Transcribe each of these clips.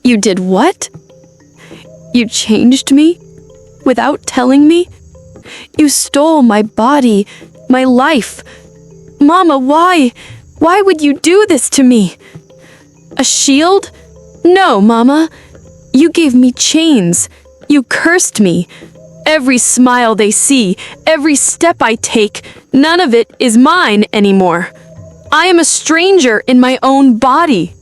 You did what? You changed me? Without telling me? You stole my body, my life. Mama, why? Why would you do this to me? A shield? No, Mama. You gave me chains. You cursed me. Every smile they see, every step I take, none of it is mine anymore. I am a stranger in my own body.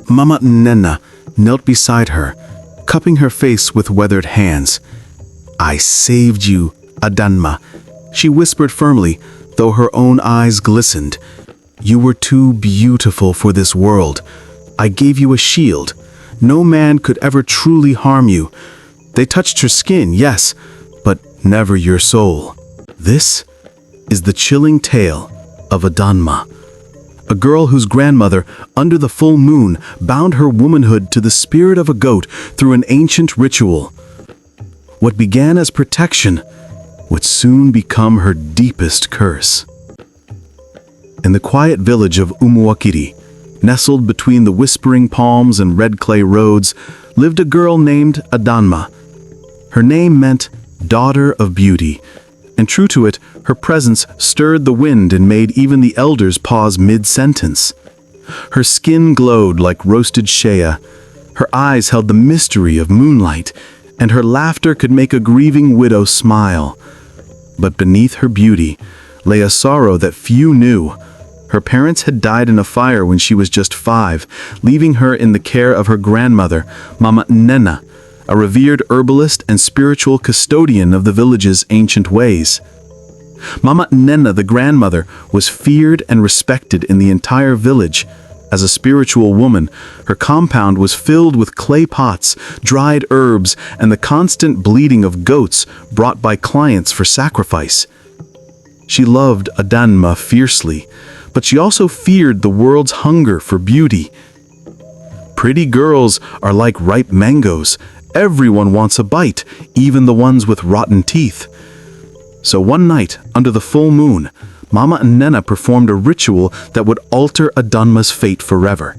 Mama Nnenna knelt beside her, cupping her face with weathered hands. I saved you, Adanma, she whispered firmly, though her own eyes glistened. You were too beautiful for this world. I gave you a shield. No man could ever truly harm you. They touched her skin, yes, but never your soul. This is the chilling tale of Adanma, a girl whose grandmother, under the full moon, bound her womanhood to the spirit of a goat through an ancient ritual. What began as protection would soon become her deepest curse. In the quiet village of Umuokiri, nestled between the whispering palms and red clay roads, lived a girl named Adanma. Her name meant daughter of beauty, and true to it, her presence stirred the wind and made even the elders pause mid-sentence. Her skin glowed like roasted shea, her eyes held the mystery of moonlight, and her laughter could make a grieving widow smile. But beneath her beauty lay a sorrow that few knew. Her parents had died in a fire when she was just 5, leaving her in the care of her grandmother, Mama Nnenna, a revered herbalist and spiritual custodian of the village's ancient ways. Mama Nnenna, the grandmother, was feared and respected in the entire village. As a spiritual woman, her compound was filled with clay pots, dried herbs, and the constant bleating of goats brought by clients for sacrifice. She loved Adanma fiercely, but she also feared the world's hunger for beauty. Pretty girls are like ripe mangoes. Everyone wants a bite, even the ones with rotten teeth. So one night, under the full moon, Mama Nnenna performed a ritual that would alter Adanma's fate forever.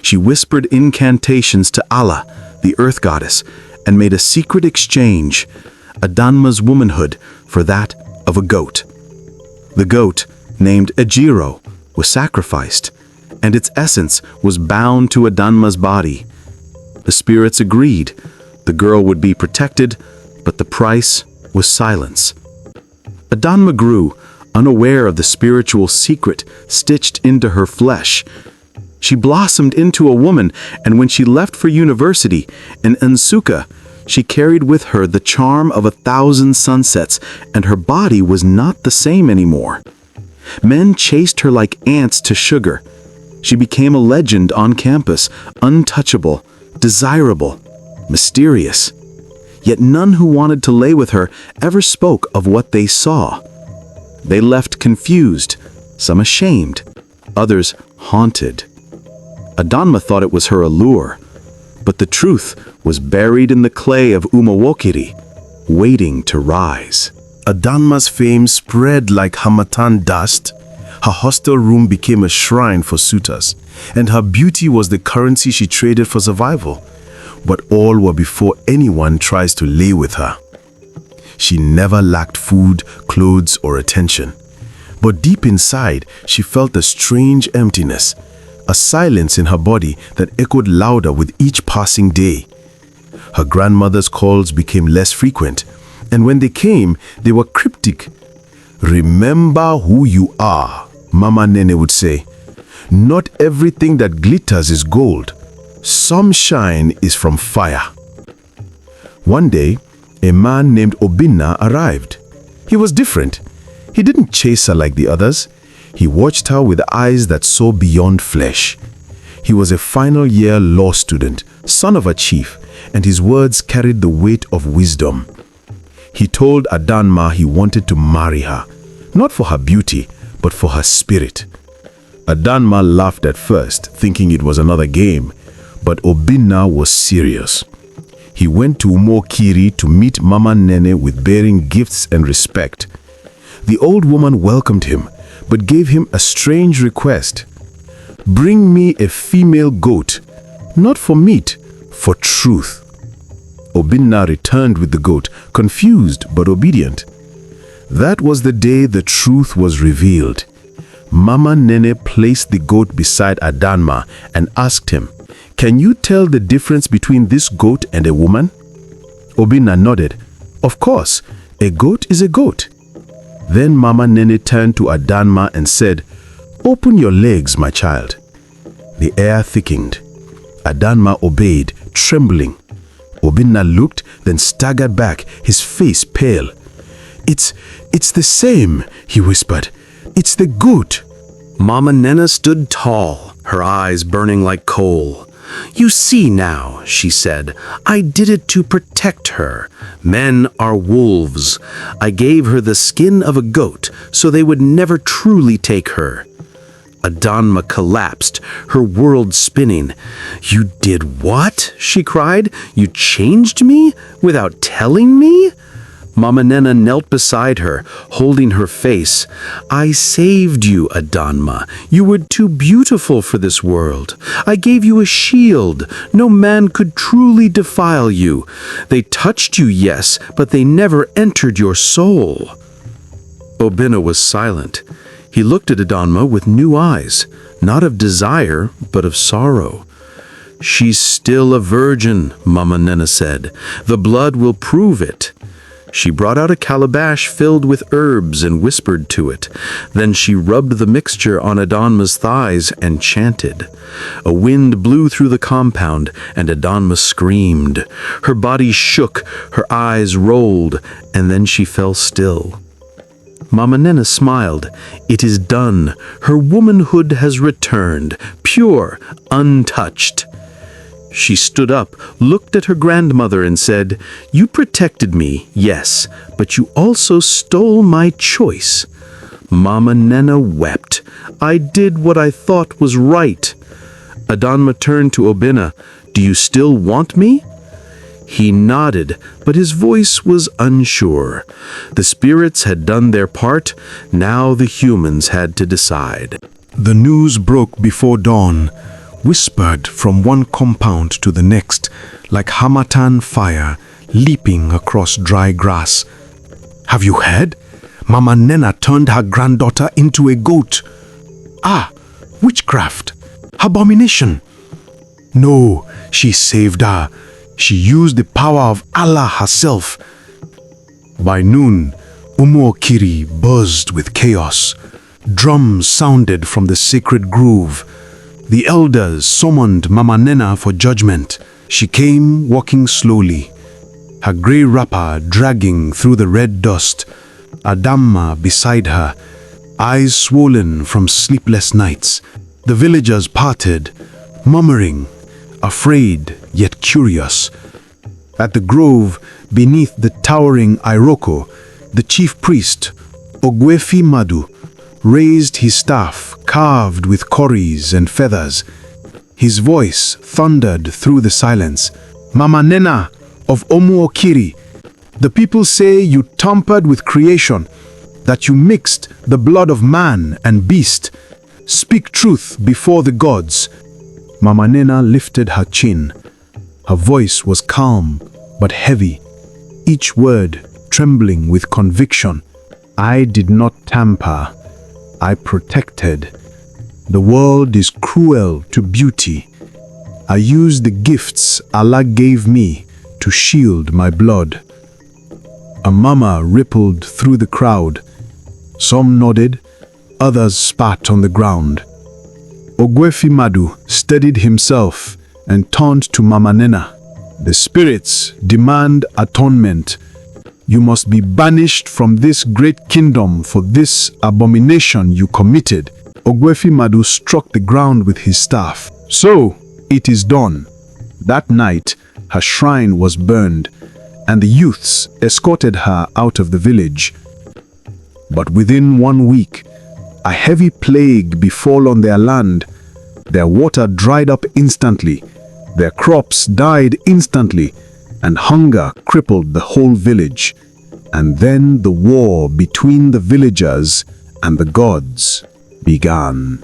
She whispered incantations to Allah, the earth goddess, and made a secret exchange, Adanma's womanhood for that of a goat. The goat, named Ejiro, was sacrificed, and its essence was bound to Adanma's body. The spirits agreed. The girl would be protected, but the price was silence. Adanma grew, unaware of the spiritual secret stitched into her flesh. She blossomed into a woman, and when she left for university in Nsukka, she carried with her the charm of 1,000 sunsets, and her body was not the same anymore. Men chased her like ants to sugar. She became a legend on campus, untouchable, desirable, mysterious. Yet none who wanted to lay with her ever spoke of what they saw. They left confused, some ashamed, others haunted. Adanma thought it was her allure, but the truth was buried in the clay of Umuokiri, waiting to rise. Adanma's fame spread like harmattan dust. Her hostel room became a shrine for suitors, and her beauty was the currency she traded for survival. But all were before anyone tries to lay with her. She never lacked food, clothes, or attention. But deep inside, she felt a strange emptiness, a silence in her body that echoed louder with each passing day. Her grandmother's calls became less frequent, and when they came, they were cryptic. "Remember who you are," Mama Nnenna would say. "Not everything that glitters is gold. Some shine is from fire." One day, a man named Obinna arrived. He was different. He didn't chase her like the others. He watched her with eyes that saw beyond flesh. He was a final-year law student, son of a chief, and his words carried the weight of wisdom. He told Adanma he wanted to marry her, not for her beauty, but for her spirit. Adanma laughed at first, thinking it was another game, but Obinna was serious. He went to Umuokiri to meet Mama Nnenna with bearing gifts and respect. The old woman welcomed him, but gave him a strange request. "Bring me a female goat, not for meat, for truth. Obinna returned with the goat, confused but obedient. That was the day the truth was revealed. Mama Nnenna placed the goat beside Adanma and asked him, "Can you tell the difference between this goat and a woman?" Obinna nodded. "Of course, a goat is a goat." Then Mama Nnenna turned to Adanma and said, "Open your legs, my child." The air thickened. Adanma obeyed, trembling. Obinna looked, then staggered back, his face pale. It's the same," he whispered. "It's the goat." Mama Nnenna stood tall, her eyes burning like coal. "You see now," she said, "I did it to protect her. Men are wolves. I gave her the skin of a goat so they would never truly take her." Adanma collapsed, her world spinning. "You did what?" she cried. "You changed me without telling me?" Mama Nnenna knelt beside her, holding her face. "I saved you, Adanma. You were too beautiful for this world. I gave you a shield. No man could truly defile you. They touched you, yes, but they never entered your soul." Obinna was silent. He looked at Adanma with new eyes, not of desire, but of sorrow. "She's still a virgin," Mama Nnenna said. "The blood will prove it." She brought out a calabash filled with herbs and whispered to it. Then she rubbed the mixture on Adanma's thighs and chanted. A wind blew through the compound, and Adanma screamed. Her body shook, her eyes rolled, and then she fell still. Mama Nnenna smiled. "It is done. Her womanhood has returned, pure, untouched." She stood up, looked at her grandmother and said, "You protected me, yes, but you also stole my choice." Mama Nnenna wept. "I did what I thought was right." Adanma turned to Obinna. "Do you still want me?" He nodded, but his voice was unsure. The spirits had done their part. Now the humans had to decide. The news broke before dawn, whispered from one compound to the next, like harmattan fire leaping across dry grass. "Have you heard? Mama Nnenna turned her granddaughter into a goat." "Ah, witchcraft! Abomination!" "No, she saved her. She used the power of Allah herself." By noon, Umuokiri buzzed with chaos. Drums sounded from the sacred grove. The elders summoned Mama Nnenna for judgment. She came walking slowly, her grey wrapper dragging through the red dust, Adanma beside her, eyes swollen from sleepless nights. The villagers parted, murmuring, afraid yet curious. At the grove, beneath the towering Iroko, the chief priest, Ogwefi Madu, raised his staff carved with cowries and feathers. His voice thundered through the silence. "Mama Nnenna of Umuokiri, the people say you tampered with creation, that you mixed the blood of man and beast. Speak truth before the gods." Mama Nnenna lifted her chin. Her voice was calm but heavy, each word trembling with conviction. "I did not tamper. I protected. The world is cruel to beauty. I used the gifts Allah gave me to shield my blood." A murmur rippled through the crowd. Some nodded, others spat on the ground. Ogwefi Madu steadied himself and turned to Mama Nnenna. "The spirits demand atonement. You must be banished from this great kingdom for this abomination you committed." Ogwefi Madu struck the ground with his staff. "So, it is done." That night, her shrine was burned, and the youths escorted her out of the village. But within 1 week, a heavy plague befell on their land. Their water dried up instantly, their crops died instantly, and hunger crippled the whole village. And then the war between the villagers and the gods began.